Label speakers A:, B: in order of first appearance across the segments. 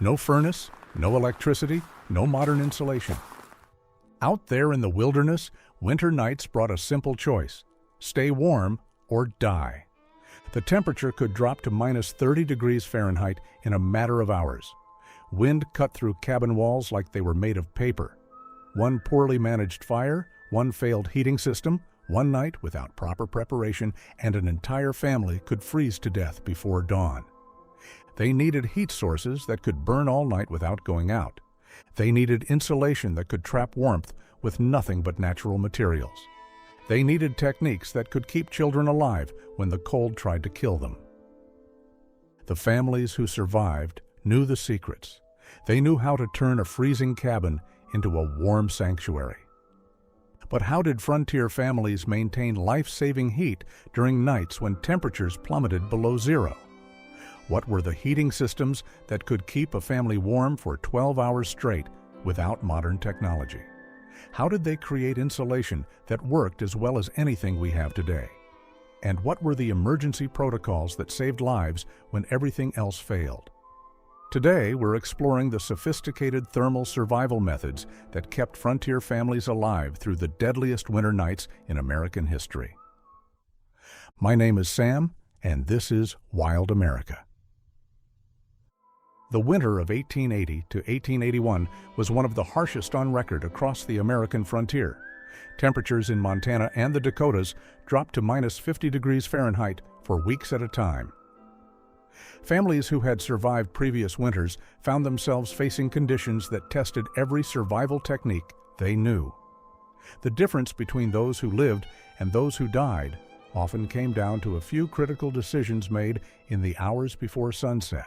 A: No furnace, no electricity, no modern insulation. Out there in the wilderness, winter nights brought a simple choice: stay warm or die. The temperature could drop to -30 degrees Fahrenheit in a matter of hours. Wind cut through cabin walls like they were made of paper. One poorly managed fire, one failed heating system, one night without proper preparation, and an entire family could freeze to death before dawn. They needed heat sources that could burn all night without going out. They needed insulation that could trap warmth with nothing but natural materials. They needed techniques that could keep children alive when the cold tried to kill them. The families who survived knew the secrets. They knew how to turn a freezing cabin into a warm sanctuary. But how did frontier families maintain life-saving heat during nights when temperatures plummeted below zero? What were the heating systems that could keep a family warm for 12 hours straight without modern technology? How did they create insulation that worked as well as anything we have today? And what were the emergency protocols that saved lives when everything else failed? Today, we're exploring the sophisticated thermal survival methods that kept frontier families alive through the deadliest winter nights in American history. My name is Sam, and this is Wild America. The winter of 1880 to 1881 was one of the harshest on record across the American frontier. Temperatures in Montana and the Dakotas dropped to -50 degrees Fahrenheit for weeks at a time. Families who had survived previous winters found themselves facing conditions that tested every survival technique they knew. The difference between those who lived and those who died often came down to a few critical decisions made in the hours before sunset.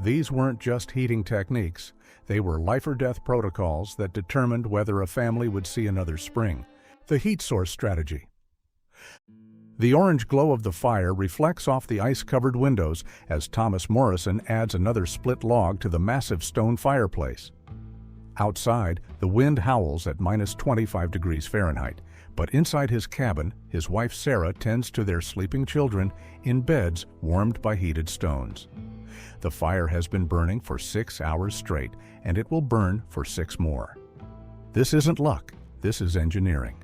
A: These weren't just heating techniques, they were life-or-death protocols that determined whether a family would see another spring. The heat source strategy. The orange glow of the fire reflects off the ice-covered windows as Thomas Morrison adds another split log to the massive stone fireplace. Outside, the wind howls at -25 degrees Fahrenheit, but inside his cabin, his wife Sarah tends to their sleeping children in beds warmed by heated stones. The fire has been burning for 6 hours straight, and it will burn for 6 more. This isn't luck, this is engineering.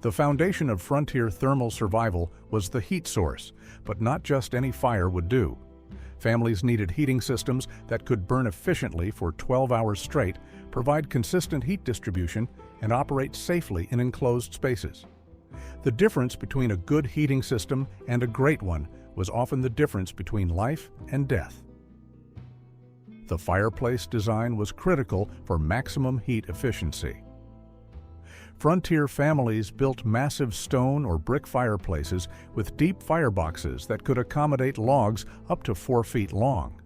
A: The foundation of frontier thermal survival was the heat source, but not just any fire would do. Families needed heating systems that could burn efficiently for 12 hours straight, provide consistent heat distribution, and operate safely in enclosed spaces. The difference between a good heating system and a great one was often the difference between life and death. The fireplace design was critical for maximum heat efficiency. Frontier families built massive stone or brick fireplaces with deep fireboxes that could accommodate logs up to 4 feet long.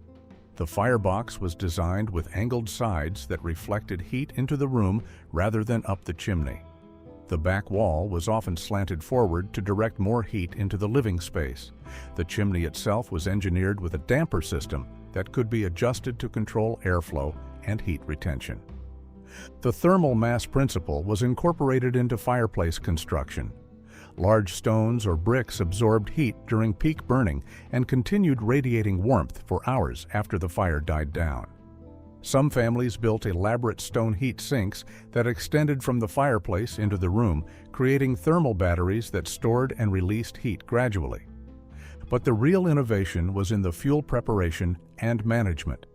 A: The firebox was designed with angled sides that reflected heat into the room rather than up the chimney. The back wall was often slanted forward to direct more heat into the living space. The chimney itself was engineered with a damper system that could be adjusted to control airflow and heat retention. The thermal mass principle was incorporated into fireplace construction. Large stones or bricks absorbed heat during peak burning and continued radiating warmth for hours after the fire died down. Some families built elaborate stone heat sinks that extended from the fireplace into the room, creating thermal batteries that stored and released heat gradually. But the real innovation was in the fuel preparation and management.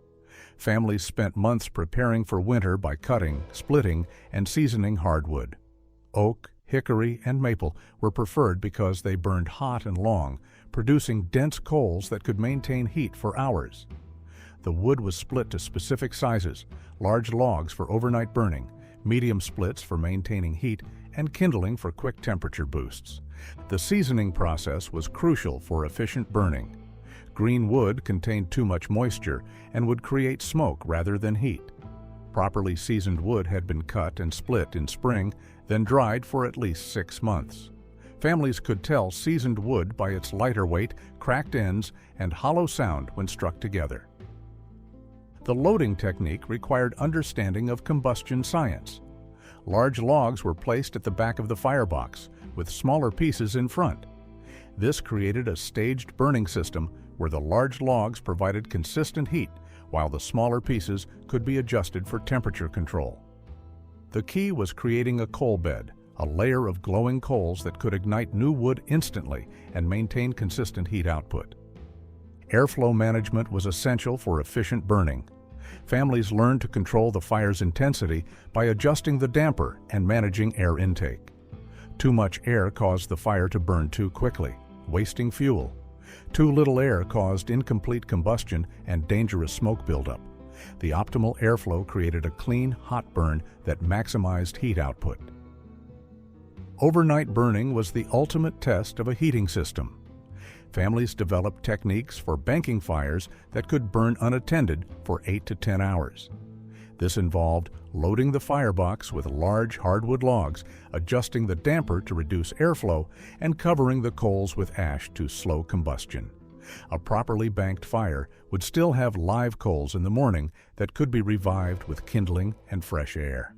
A: Families spent months preparing for winter by cutting, splitting, and seasoning hardwood. Oak, hickory, and maple were preferred because they burned hot and long, producing dense coals that could maintain heat for hours. The wood was split to specific sizes: large logs for overnight burning, medium splits for maintaining heat, and kindling for quick temperature boosts. The seasoning process was crucial for efficient burning. Green wood contained too much moisture and would create smoke rather than heat. Properly seasoned wood had been cut and split in spring, then dried for at least 6 months. Families could tell seasoned wood by its lighter weight, cracked ends, and hollow sound when struck together. The loading technique required understanding of combustion science. Large logs were placed at the back of the firebox, with smaller pieces in front. This created a staged burning system where the large logs provided consistent heat, while the smaller pieces could be adjusted for temperature control. The key was creating a coal bed, a layer of glowing coals that could ignite new wood instantly and maintain consistent heat output. Airflow management was essential for efficient burning. Families learned to control the fire's intensity by adjusting the damper and managing air intake. Too much air caused the fire to burn too quickly, wasting fuel. Too little air caused incomplete combustion and dangerous smoke buildup. The optimal airflow created a clean, hot burn that maximized heat output. Overnight burning was the ultimate test of a heating system. Families developed techniques for banking fires that could burn unattended for 8 to 10 hours. This involved loading the firebox with large hardwood logs, adjusting the damper to reduce airflow, and covering the coals with ash to slow combustion. A properly banked fire would still have live coals in the morning that could be revived with kindling and fresh air.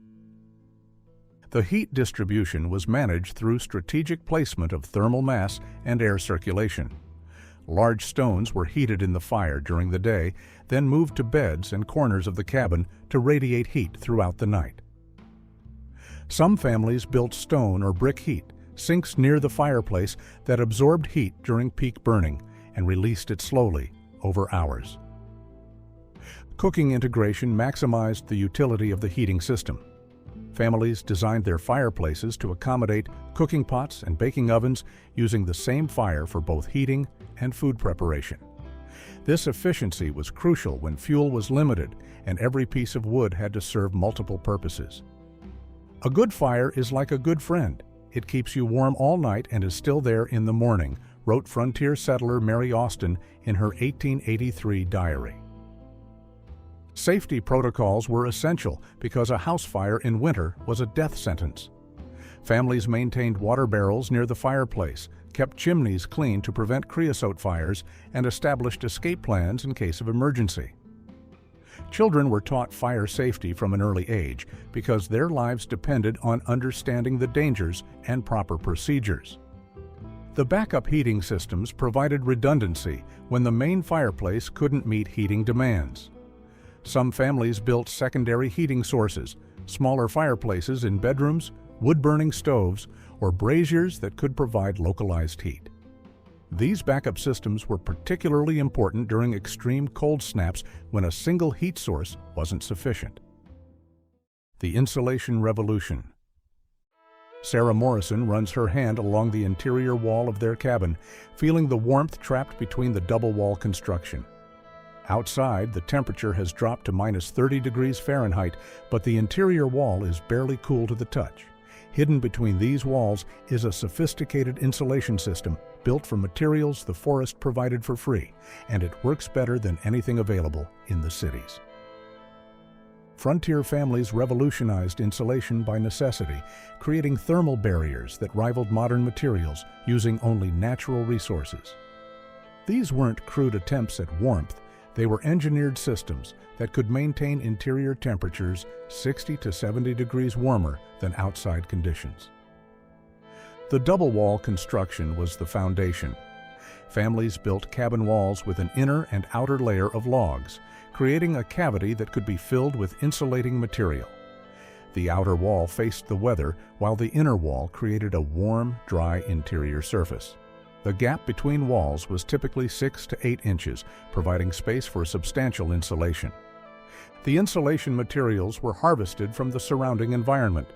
A: The heat distribution was managed through strategic placement of thermal mass and air circulation. Large stones were heated in the fire during the day, then moved to beds and corners of the cabin to radiate heat throughout the night. Some families built stone or brick heat sinks near the fireplace that absorbed heat during peak burning and released it slowly over hours. Cooking integration maximized the utility of the heating system. Families designed their fireplaces to accommodate cooking pots and baking ovens using the same fire for both heating and food preparation. This efficiency was crucial when fuel was limited and every piece of wood had to serve multiple purposes. A good fire is like a good friend. It keeps you warm all night and is still there in the morning, wrote frontier settler Mary Austin in her 1883 diary. Safety protocols were essential because a house fire in winter was a death sentence. Families maintained water barrels near the fireplace, kept chimneys clean to prevent creosote fires, and established escape plans in case of emergency. Children were taught fire safety from an early age because their lives depended on understanding the dangers and proper procedures. The backup heating systems provided redundancy when the main fireplace couldn't meet heating demands. Some families built secondary heating sources, smaller fireplaces in bedrooms, wood-burning stoves, or braziers that could provide localized heat. These backup systems were particularly important during extreme cold snaps when a single heat source wasn't sufficient. The insulation revolution. Sarah Morrison runs her hand along the interior wall of their cabin, feeling the warmth trapped between the double wall construction. Outside, the temperature has dropped to -30 degrees Fahrenheit, but the interior wall is barely cool to the touch. Hidden between these walls is a sophisticated insulation system built from materials the forest provided for free, and it works better than anything available in the cities. Frontier families revolutionized insulation by necessity, creating thermal barriers that rivaled modern materials using only natural resources. These weren't crude attempts at warmth. They were engineered systems that could maintain interior temperatures 60 to 70 degrees warmer than outside conditions. The double wall construction was the foundation. Families built cabin walls with an inner and outer layer of logs, creating a cavity that could be filled with insulating material. The outer wall faced the weather, while the inner wall created a warm, dry interior surface. The gap between walls was typically 6 to 8 inches, providing space for substantial insulation. The insulation materials were harvested from the surrounding environment.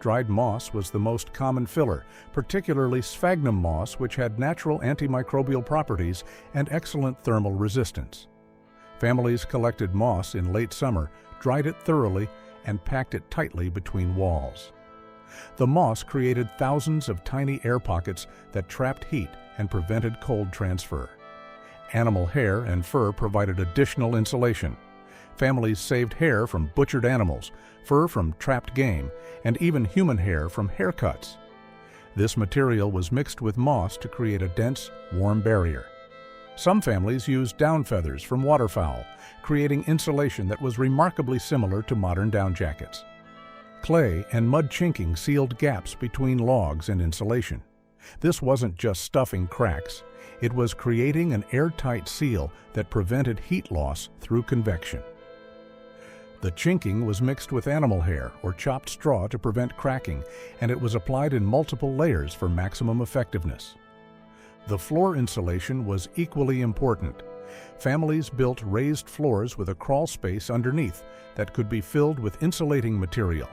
A: Dried moss was the most common filler, particularly sphagnum moss, which had natural antimicrobial properties and excellent thermal resistance. Families collected moss in late summer, dried it thoroughly, and packed it tightly between walls. The moss created thousands of tiny air pockets that trapped heat and prevented cold transfer. Animal hair and fur provided additional insulation. Families saved hair from butchered animals, fur from trapped game, and even human hair from haircuts. This material was mixed with moss to create a dense, warm barrier. Some families used down feathers from waterfowl, creating insulation that was remarkably similar to modern down jackets. Clay and mud chinking sealed gaps between logs and insulation. This wasn't just stuffing cracks. It was creating an airtight seal that prevented heat loss through convection. The chinking was mixed with animal hair or chopped straw to prevent cracking, and it was applied in multiple layers for maximum effectiveness. The floor insulation was equally important. Families built raised floors with a crawl space underneath that could be filled with insulating material.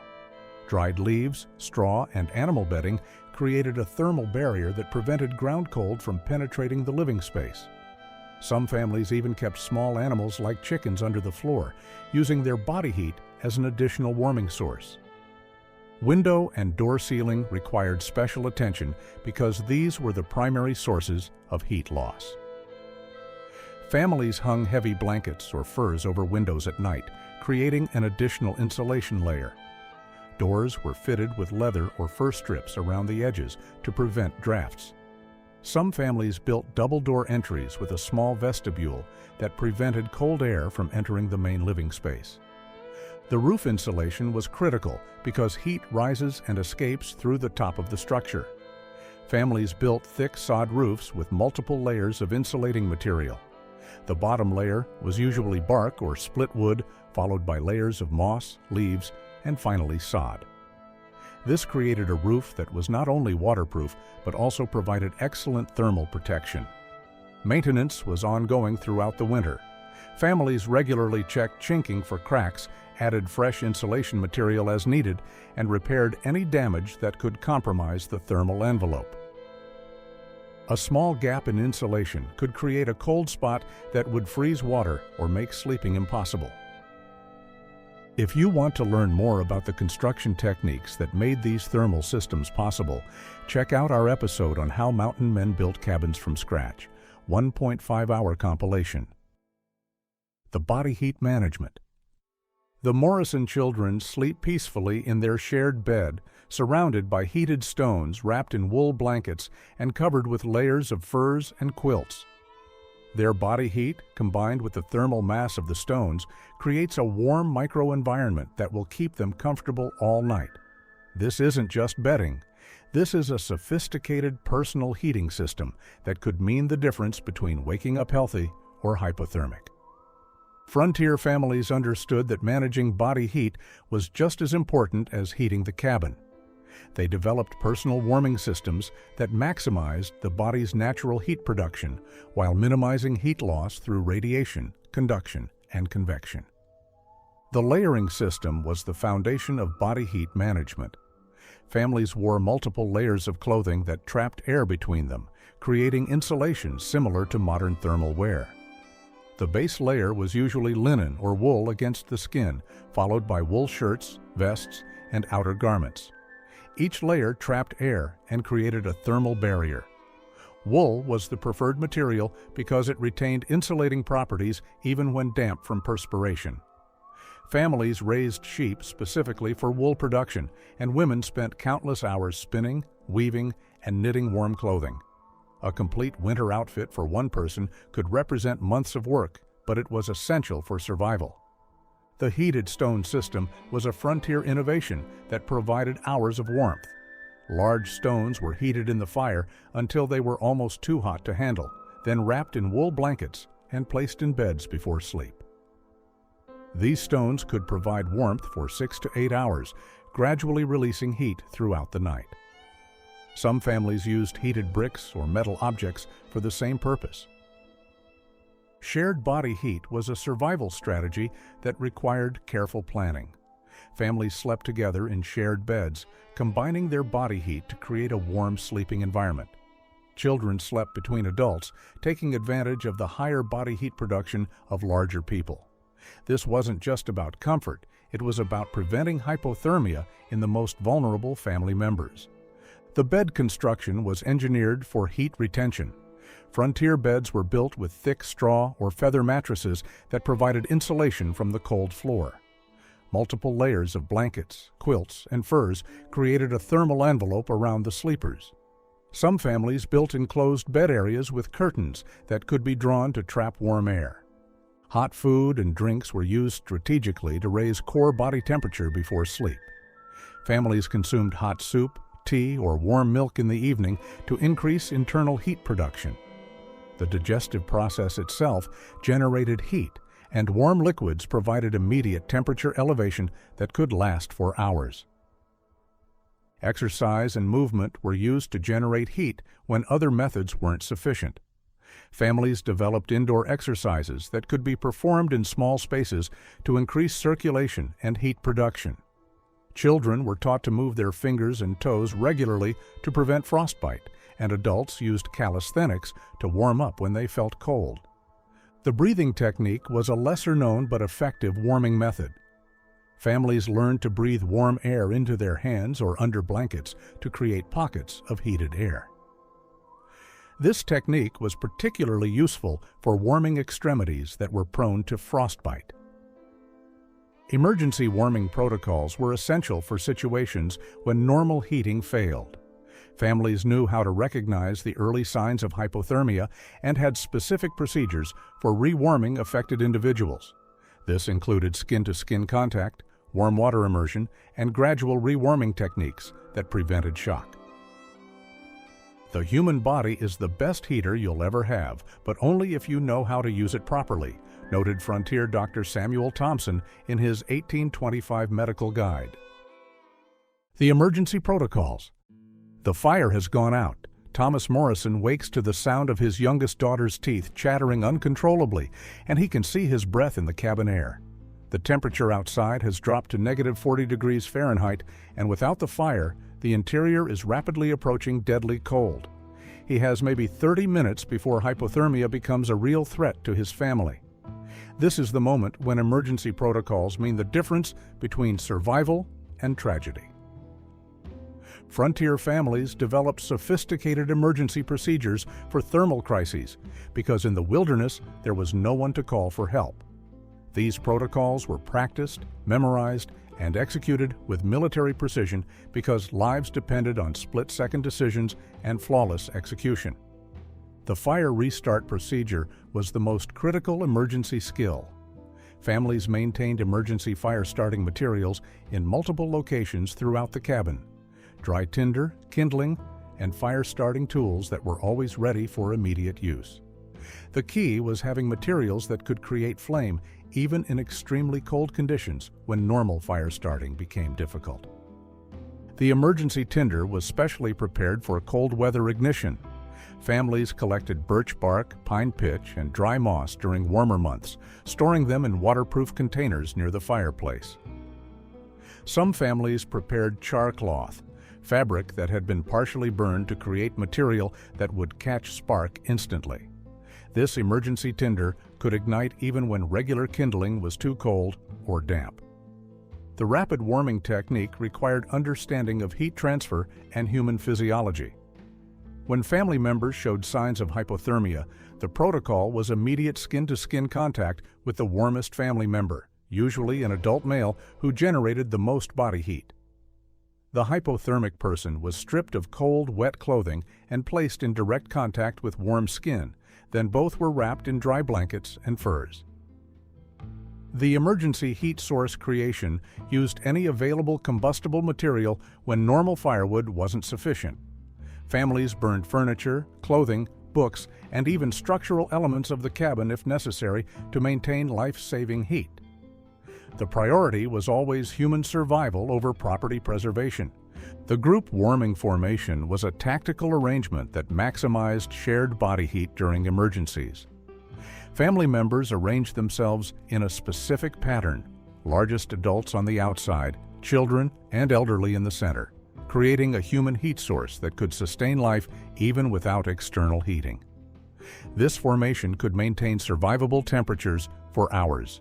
A: Dried leaves, straw, and animal bedding created a thermal barrier that prevented ground cold from penetrating the living space. Some families even kept small animals like chickens under the floor, using their body heat as an additional warming source. Window and door sealing required special attention because these were the primary sources of heat loss. Families hung heavy blankets or furs over windows at night, creating an additional insulation layer. Doors were fitted with leather or fur strips around the edges to prevent drafts. Some families built double-door entries with a small vestibule that prevented cold air from entering the main living space. The roof insulation was critical because heat rises and escapes through the top of the structure. Families built thick sod roofs with multiple layers of insulating material. The bottom layer was usually bark or split wood, followed by layers of moss, leaves, and finally sod. This created a roof that was not only waterproof, but also provided excellent thermal protection. Maintenance was ongoing throughout the winter. Families regularly checked chinking for cracks, added fresh insulation material as needed, and repaired any damage that could compromise the thermal envelope. A small gap in insulation could create a cold spot that would freeze water or make sleeping impossible. If you want to learn more about the construction techniques that made these thermal systems possible, check out our episode on how mountain men built cabins from scratch, 1.5-hour compilation. The body heat management. The Morrison children sleep peacefully in their shared bed, surrounded by heated stones wrapped in wool blankets and covered with layers of furs and quilts. Their body heat, combined with the thermal mass of the stones, creates a warm microenvironment that will keep them comfortable all night. This isn't just bedding. This is a sophisticated personal heating system that could mean the difference between waking up healthy or hypothermic. Frontier families understood that managing body heat was just as important as heating the cabin. They developed personal warming systems that maximized the body's natural heat production while minimizing heat loss through radiation, conduction, and convection. The layering system was the foundation of body heat management. Families wore multiple layers of clothing that trapped air between them, creating insulation similar to modern thermal wear. The base layer was usually linen or wool against the skin, followed by wool shirts, vests, and outer garments. Each layer trapped air and created a thermal barrier. Wool was the preferred material because it retained insulating properties even when damp from perspiration. Families raised sheep specifically for wool production, and women spent countless hours spinning, weaving, and knitting warm clothing. A complete winter outfit for one person could represent months of work, but it was essential for survival. The heated stone system was a frontier innovation that provided hours of warmth. Large stones were heated in the fire until they were almost too hot to handle, then wrapped in wool blankets and placed in beds before sleep. These stones could provide warmth for 6 to 8 hours, gradually releasing heat throughout the night. Some families used heated bricks or metal objects for the same purpose. Shared body heat was a survival strategy that required careful planning. Families slept together in shared beds, combining their body heat to create a warm sleeping environment. Children slept between adults, taking advantage of the higher body heat production of larger people. This wasn't just about comfort, it was about preventing hypothermia in the most vulnerable family members. The bed construction was engineered for heat retention. Frontier beds were built with thick straw or feather mattresses that provided insulation from the cold floor. Multiple layers of blankets, quilts, and furs created a thermal envelope around the sleepers. Some families built enclosed bed areas with curtains that could be drawn to trap warm air. Hot food and drinks were used strategically to raise core body temperature before sleep. Families consumed hot soup, tea, or warm milk in the evening to increase internal heat production. The digestive process itself generated heat, and warm liquids provided immediate temperature elevation that could last for hours. Exercise and movement were used to generate heat when other methods weren't sufficient. Families developed indoor exercises that could be performed in small spaces to increase circulation and heat production. Children were taught to move their fingers and toes regularly to prevent frostbite, and adults used calisthenics to warm up when they felt cold. The breathing technique was a lesser-known but effective warming method. Families learned to breathe warm air into their hands or under blankets to create pockets of heated air. This technique was particularly useful for warming extremities that were prone to frostbite. Emergency warming protocols were essential for situations when normal heating failed. Families knew how to recognize the early signs of hypothermia and had specific procedures for rewarming affected individuals. This included skin-to-skin contact, warm water immersion, and gradual rewarming techniques that prevented shock. The human body is the best heater you'll ever have, but only if you know how to use it properly, noted frontier Dr. Samuel Thompson in his 1825 medical guide. The emergency protocols. The fire has gone out. Thomas Morrison wakes to the sound of his youngest daughter's teeth chattering uncontrollably, and he can see his breath in the cabin air. The temperature outside has dropped to -40 degrees Fahrenheit, and without the fire, the interior is rapidly approaching deadly cold. He has maybe 30 minutes before hypothermia becomes a real threat to his family. This is the moment when emergency protocols mean the difference between survival and tragedy. Frontier families developed sophisticated emergency procedures for thermal crises because in the wilderness there was no one to call for help. These protocols were practiced, memorized, and executed with military precision because lives depended on split-second decisions and flawless execution. The fire restart procedure was the most critical emergency skill. Families maintained emergency fire-starting materials in multiple locations throughout the cabin: dry tinder, kindling, and fire-starting tools that were always ready for immediate use. The key was having materials that could create flame even in extremely cold conditions when normal fire starting became difficult. The emergency tinder was specially prepared for cold weather ignition. Families collected birch bark, pine pitch, and dry moss during warmer months, storing them in waterproof containers near the fireplace. Some families prepared char cloth, fabric that had been partially burned to create material that would catch spark instantly. This emergency tinder could ignite even when regular kindling was too cold or damp. The rapid warming technique required understanding of heat transfer and human physiology. When family members showed signs of hypothermia, the protocol was immediate skin-to-skin contact with the warmest family member, usually an adult male who generated the most body heat. The hypothermic person was stripped of cold, wet clothing and placed in direct contact with warm skin. Then both were wrapped in dry blankets and furs. The emergency heat source creation used any available combustible material when normal firewood wasn't sufficient. Families burned furniture, clothing, books, and even structural elements of the cabin if necessary to maintain life-saving heat. The priority was always human survival over property preservation. The group warming formation was a tactical arrangement that maximized shared body heat during emergencies. Family members arranged themselves in a specific pattern, largest adults on the outside, children and elderly in the center, creating a human heat source that could sustain life even without external heating. This formation could maintain survivable temperatures for hours.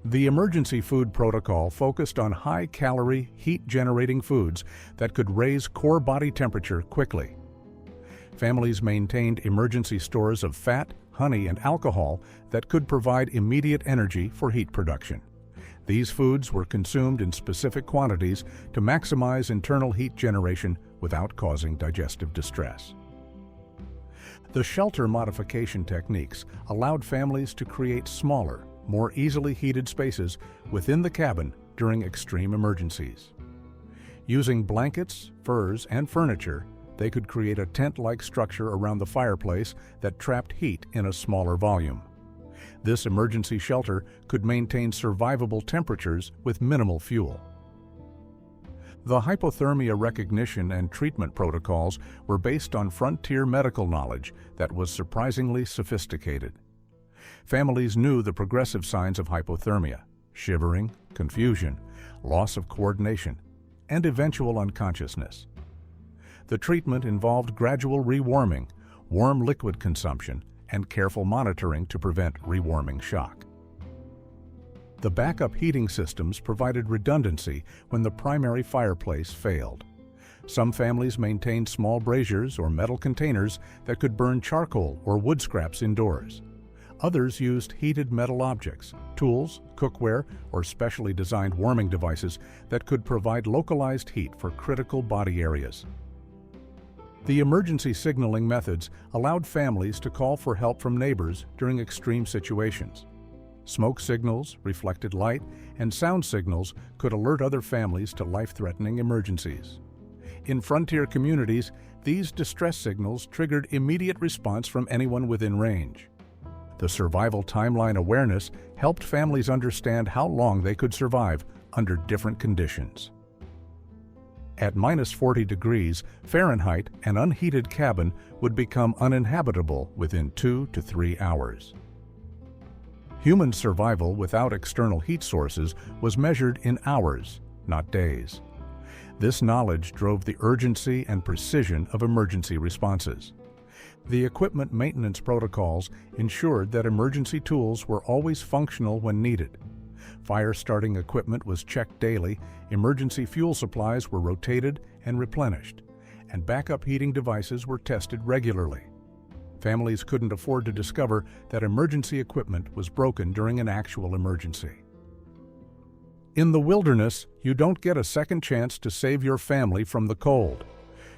A: The emergency food protocol focused on high-calorie, heat-generating foods that could raise core body temperature quickly. Families maintained emergency stores of fat, honey, and alcohol that could provide immediate energy for heat production. These foods were consumed in specific quantities to maximize internal heat generation without causing digestive distress. The shelter modification techniques allowed families to create smaller, more easily heated spaces within the cabin during extreme emergencies. Using blankets, furs, and furniture, they could create a tent-like structure around the fireplace that trapped heat in a smaller volume. This emergency shelter could maintain survivable temperatures with minimal fuel. The hypothermia recognition and treatment protocols were based on frontier medical knowledge that was surprisingly sophisticated. Families knew the progressive signs of hypothermia: shivering, confusion, loss of coordination, and eventual unconsciousness. The treatment involved gradual rewarming, warm liquid consumption, and careful monitoring to prevent rewarming shock. The backup heating systems provided redundancy when the primary fireplace failed. Some families maintained small braziers or metal containers that could burn charcoal or wood scraps indoors. Others used heated metal objects, tools, cookware, or specially designed warming devices that could provide localized heat for critical body areas. The emergency signaling methods allowed families to call for help from neighbors during extreme situations. Smoke signals, reflected light, and sound signals could alert other families to life-threatening emergencies. In frontier communities, these distress signals triggered immediate response from anyone within range. The survival timeline awareness helped families understand how long they could survive under different conditions. At -40 degrees Fahrenheit, an unheated cabin would become uninhabitable within 2 to 3 hours. Human survival without external heat sources was measured in hours, not days. This knowledge drove the urgency and precision of emergency responses. The equipment maintenance protocols ensured that emergency tools were always functional when needed. Fire-starting equipment was checked daily, emergency fuel supplies were rotated and replenished, and backup heating devices were tested regularly. Families couldn't afford to discover that emergency equipment was broken during an actual emergency. In the wilderness, you don't get a second chance to save your family from the cold.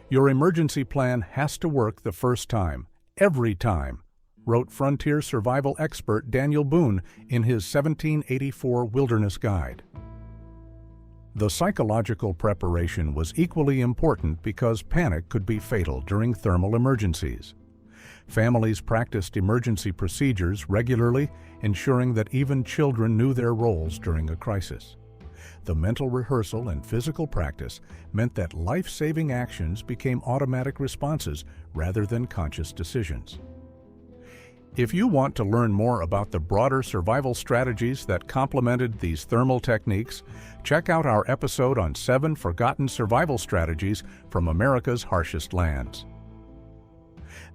A: Your emergency plan has to work the first time, every time, wrote frontier survival expert Daniel Boone in his 1784 Wilderness Guide. The psychological preparation was equally important because panic could be fatal during thermal emergencies. Families practiced emergency procedures regularly, ensuring that even children knew their roles during a crisis. The mental rehearsal and physical practice meant that life-saving actions became automatic responses rather than conscious decisions. If you want to learn more about the broader survival strategies that complemented these thermal techniques, check out our episode on 7 Forgotten Survival Strategies from America's Harshest Lands.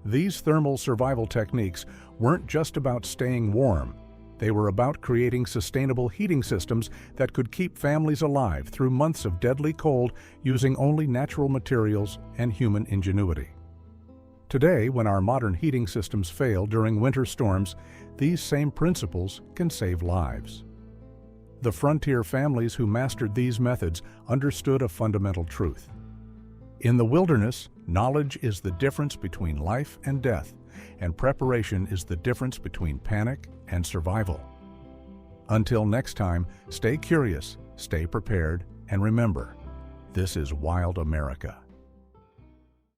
A: These thermal survival techniques weren't just about staying warm. They were about creating sustainable heating systems that could keep families alive through months of deadly cold using only natural materials and human ingenuity. Today, when our modern heating systems fail during winter storms, these same principles can save lives. The frontier families who mastered these methods understood a fundamental truth. In the wilderness, knowledge is the difference between life and death, and preparation is the difference between panic and survival. Until next time, stay curious, stay prepared, and remember, this is wild America.